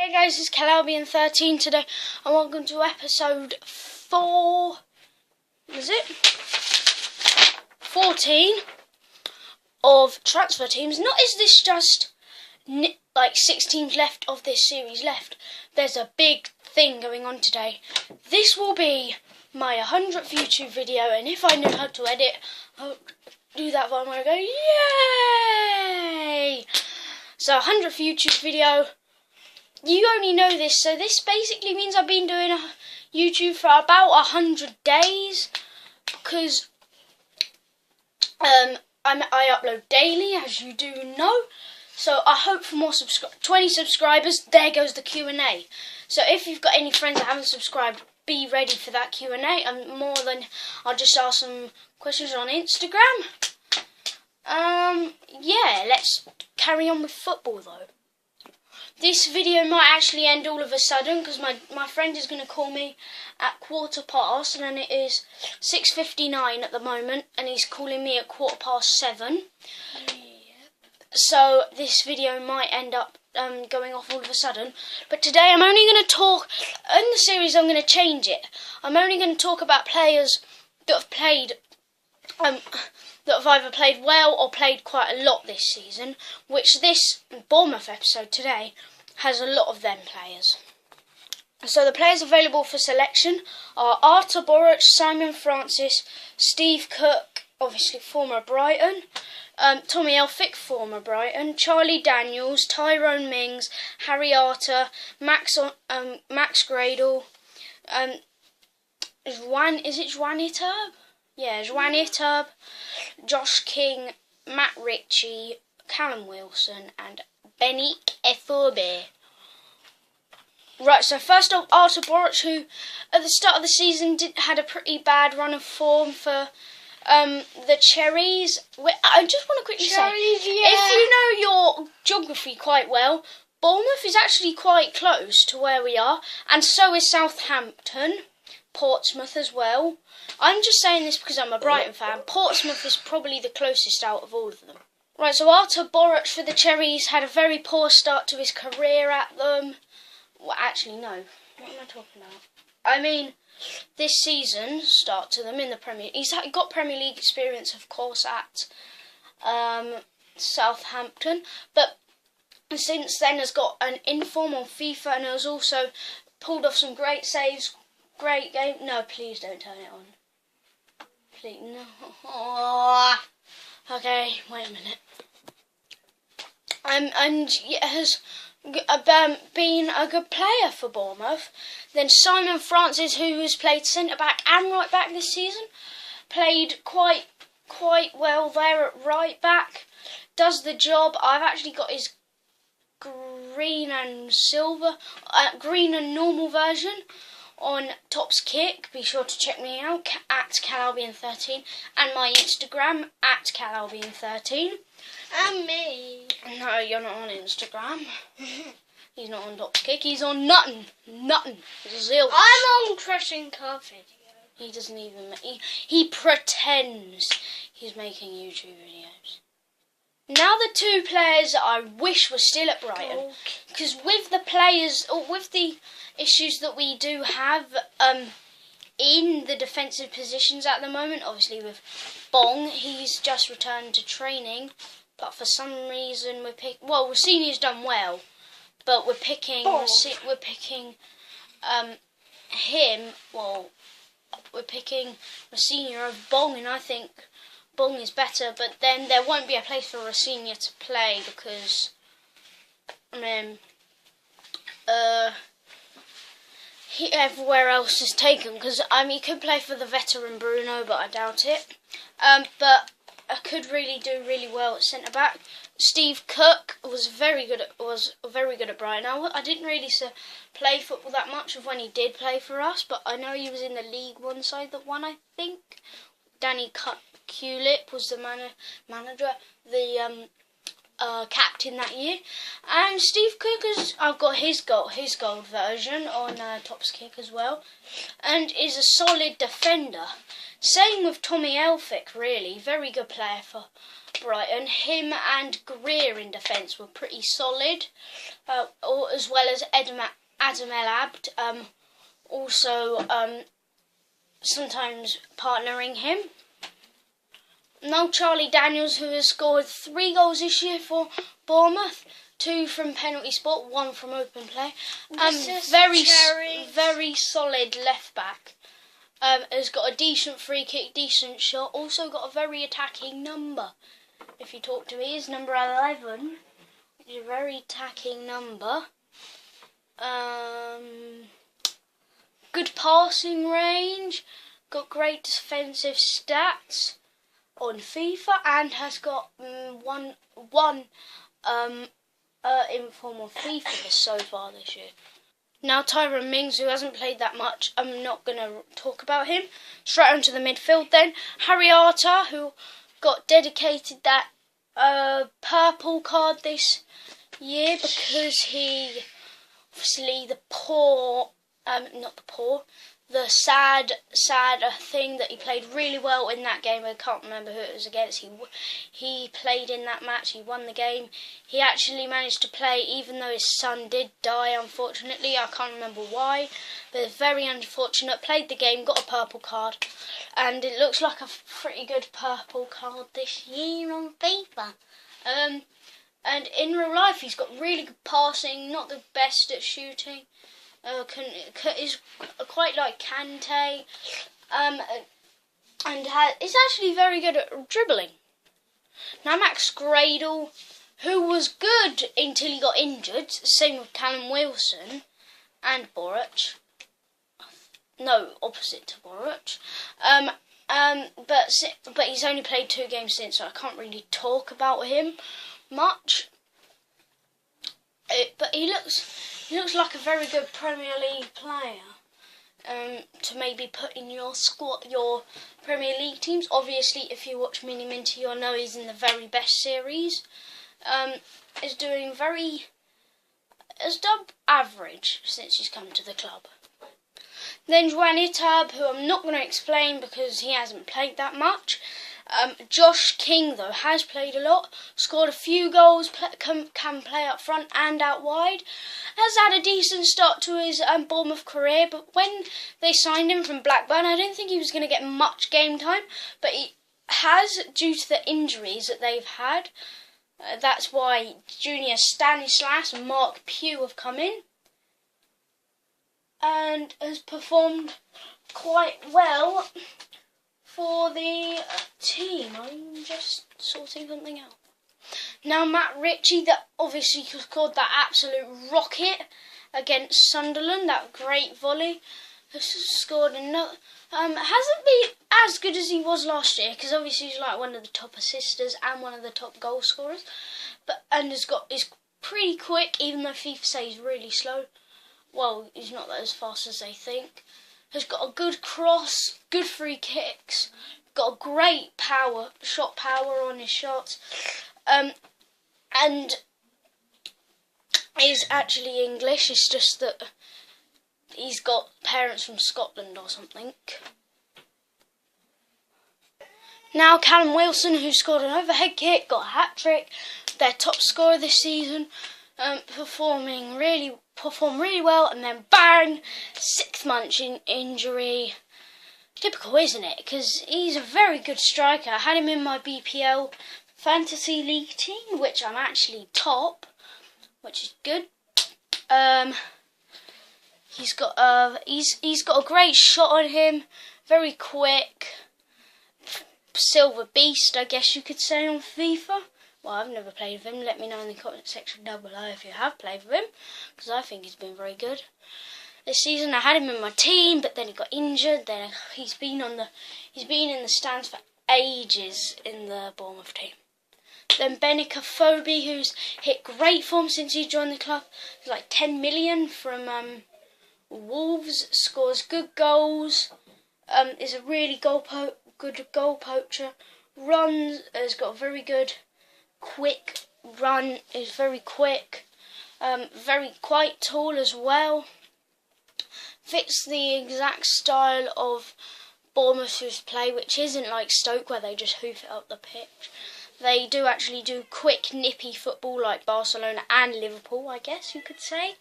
Hey guys, it's Calalbian13 today, and welcome to episode 14 of Transfer Teams. Not is this just like 6 teams left of this series left. There's a big thing going on today. This will be my 100th YouTube video, and if I know how to edit, I'll do that one where I go, yay! So 100th YouTube video. You only know this, so this basically means I've been doing YouTube for about 100 days, because I upload daily, as you do know. So I hope for more 20 subscribers. There goes the Q&A. So if you've got any friends that haven't subscribed, be ready for that Q&A. I'll just ask some questions on Instagram. Yeah, let's carry on with football though. This video might actually end all of a sudden because my friend is going to call me at 7:15, and it is 6:59 at the moment, and he's calling me at 7:15. Yep. So this video might end up going off all of a sudden. But today I'm only going to talk, in the series I'm going to change it. I'm only going to talk about players that have played, that have either played well or played quite a lot this season, which this Bournemouth episode today has a lot of them players. So the players available for selection are Artur Boruc, Simon Francis, Steve Cook, obviously former Brighton, Tommy Elphick, former Brighton, Charlie Daniels, Tyrone Mings, Harry Arter, Max Gradle, Juan Iturb? Yeah, Juan Iturb, Josh King, Matt Ritchie, Callum Wilson, and Benik Efobe. Right, so first off, Artur Boruc, who at the start of the season had a pretty bad run of form for the Cherries. I just want to quickly say, if you know your geography quite well, Bournemouth is actually quite close to where we are, and so is Southampton, Portsmouth as well. I'm just saying this because I'm a Brighton fan. Portsmouth is probably the closest out of all of them. Right, so Artur Boruc for the Cherries had a very poor start to his career at them. Well, actually, no. What am I talking about? I mean, this season start to them in the Premier. He's got Premier League experience, of course, at Southampton, but since then has got an inform on FIFA and has also pulled off some great saves. Great game. No, please don't turn it on. Please, no. Oh. Okay, wait a minute. And has been a good player for Bournemouth. Then Simon Francis, who has played centre-back and right-back this season, played quite well there at right-back. Does the job. I've actually got his green and normal version on Top's Kick. Be sure to check me out at Calalbian13 and my Instagram at Calalbian13. And me. No, you're not on Instagram. He's not on Top's Kick. He's on nothing. Zilch. I'm on Crushing Car Video. He doesn't even. He pretends he's making YouTube videos. Now the two players that I wish were still at Brighton, because with the players, or with the issues that we do have in the defensive positions at the moment, obviously with Bong, he's just returned to training, but for some reason Rossini's done well, but we're picking him. Well, we're picking Rossini over Bong, and I think Bong is better, but then there won't be a place for Rossini to play because, everywhere else is taken. Because he could play for the veteran Bruno, but I doubt it. But I could really do really well at centre back. Steve Cook was very good at Brighton. I didn't really play football that much of when he did play for us, but I know he was in the League One side that won, I think. Danny Culip was the manager. The captain that year. And Steve Cook I've got his gold version on Topps Kick as well, and is a solid defender. Same with Tommy Elphick, really, very good player for Brighton. Him and Greer in defence were pretty solid, as well as Adam El Abd, also sometimes partnering him. Now Charlie Daniels, who has scored 3 goals this year for Bournemouth, 2 from penalty spot, 1 from open play. Very solid left back. Has got a decent free kick, decent shot. Also got a very attacking number. If you talk to me, is number 11. Which is a very attacking number. Good passing range. Got great defensive stats on FIFA, and has got one informal FIFA so far this year. Now Tyrone Mings, who hasn't played that much, I'm not going to talk about him. Straight onto the midfield then. Harry Arter, who got dedicated that purple card this year because he, obviously the sad thing that he played really well in that game. I can't remember who it was against. He played in that match. He won the game. He actually managed to play even though his son did die, unfortunately. I can't remember why, but it's very unfortunate. Played the game, got a purple card, and it looks like a pretty good purple card this year on FIFA. And in real life, he's got really good passing, not the best at shooting. Is quite like Kante, and is actually very good at dribbling. Now Max Gradle, who was good until he got injured, same with Callum Wilson and Boruc. No, opposite to Boruc. But he's only played 2 games since, so I can't really talk about him much. But he looks like a very good Premier League player to maybe put in your squad, your Premier League teams. Obviously, if you watch Mini Minty, you'll know he's in the very best series. Has done average since he's come to the club. Then Juan Itab, who I'm not going to explain because he hasn't played that much. Josh King, though, has played a lot, scored a few goals, can play up front and out wide, has had a decent start to his Bournemouth career, but when they signed him from Blackburn, I didn't think he was going to get much game time, but he has, due to the injuries that they've had. That's why Junior Stanislas and Mark Pugh have come in, and has performed quite well for the team. I'm just sorting something out. Now Matt Ritchie, that obviously scored that absolute rocket against Sunderland, that great volley, has scored another. Hasn't been as good as he was last year, because obviously he's like one of the top assisters and one of the top goal scorers, and is pretty quick, even though FIFA say he's really slow. Well, he's not as fast as they think. Has got a good cross, good free kicks, got a great shot power on his shots, and is actually English. It's just that he's got parents from Scotland or something. Now Callum Wilson, who scored an overhead kick, got a hat-trick, their top scorer this season, performed really well, and then bang, 6th month injury. Typical, isn't it? Because he's a very good striker. I had him in my BPL fantasy league team, which I'm actually top, which is good. He's got a great shot on him, very quick, silver beast, I guess you could say, on FIFA. Well, I've never played with him. Let me know in the comment section down below if you have played with him, because I think he's been very good. This season I had him in my team, but then he got injured. Then he's been in the stands for ages in the Bournemouth team. Then Benica Phobie, who's hit great form since he joined the club. He's like 10 million from Wolves. Scores good goals. Is a really good goal poacher. Runs. Has got a very good quick run, is very quick, quite tall as well. Fits the exact style of Bournemouth's play, which isn't like Stoke where they just hoof it up the pitch. They do actually do quick, nippy football like Barcelona and Liverpool, I guess you could say.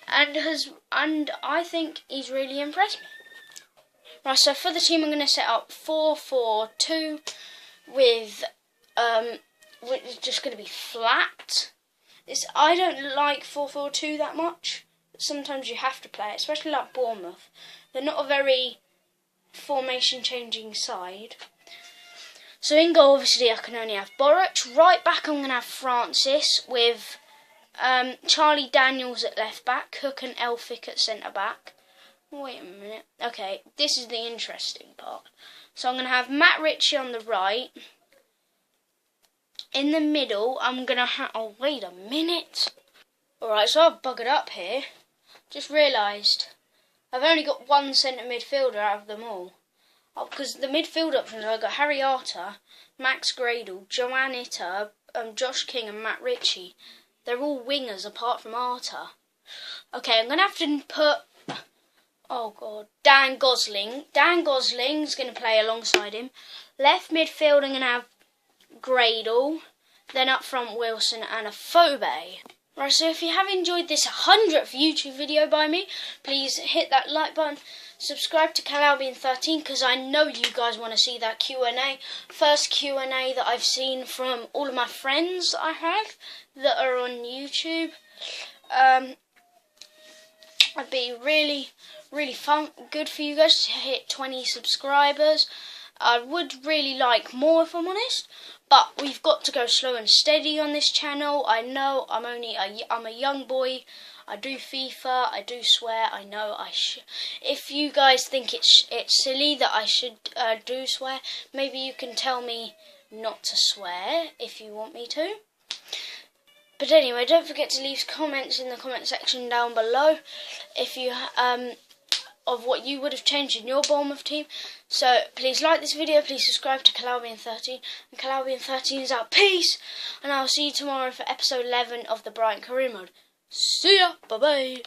And I think he's really impressed me. Right, so for the team I'm going to set up 4-4-2 with which is just going to be flat. I don't like 4-4-2 that much. Sometimes you have to play it, especially like Bournemouth. They're not a very formation changing side. So in goal, obviously, I can only have Boruc. Right back, I'm going to have Francis with Charlie Daniels at left back, Cook and Elphick at centre back. Wait a minute. Okay, this is the interesting part. So I'm going to have Matt Ritchie on the right. In the middle, I'm going to have... Oh, wait a minute. Alright, so I've buggered up here. Just realised I've only got one centre midfielder out of them all. Because the midfield options, I've got Harry Arter, Max Gradle, Joanne Itter, Josh King and Matt Ritchie. They're all wingers apart from Arter. Okay, I'm going to have to put... Oh, God. Dan Gosling. Dan Gosling's going to play alongside him. Left midfield, I'm going to have Gradle. Then up front, Wilson and Afobe. Right, so if you have enjoyed this 100th YouTube video by me, please hit that like button. Subscribe to CalAlbion13 because I know you guys want to see that Q&A. First Q&A that I've seen from all of my friends I have that are on YouTube. It'd be really good for you guys to hit 20 subscribers. I would really like more, if I'm honest, but we've got to go slow and steady on this channel. I know I'm a young boy. I do FIFA, I do swear, I know I should. If you guys think it's silly that I should do swear, maybe you can tell me not to swear if you want me to. But anyway, don't forget to leave comments in the comment section down below if you of what you would have changed in your Bournemouth team. So please like this video, please subscribe to CalAlbion13, and CalAlbion13 is out. Peace, and I'll see you tomorrow for episode 11 of the Brighton Career Mode. See ya, bye bye.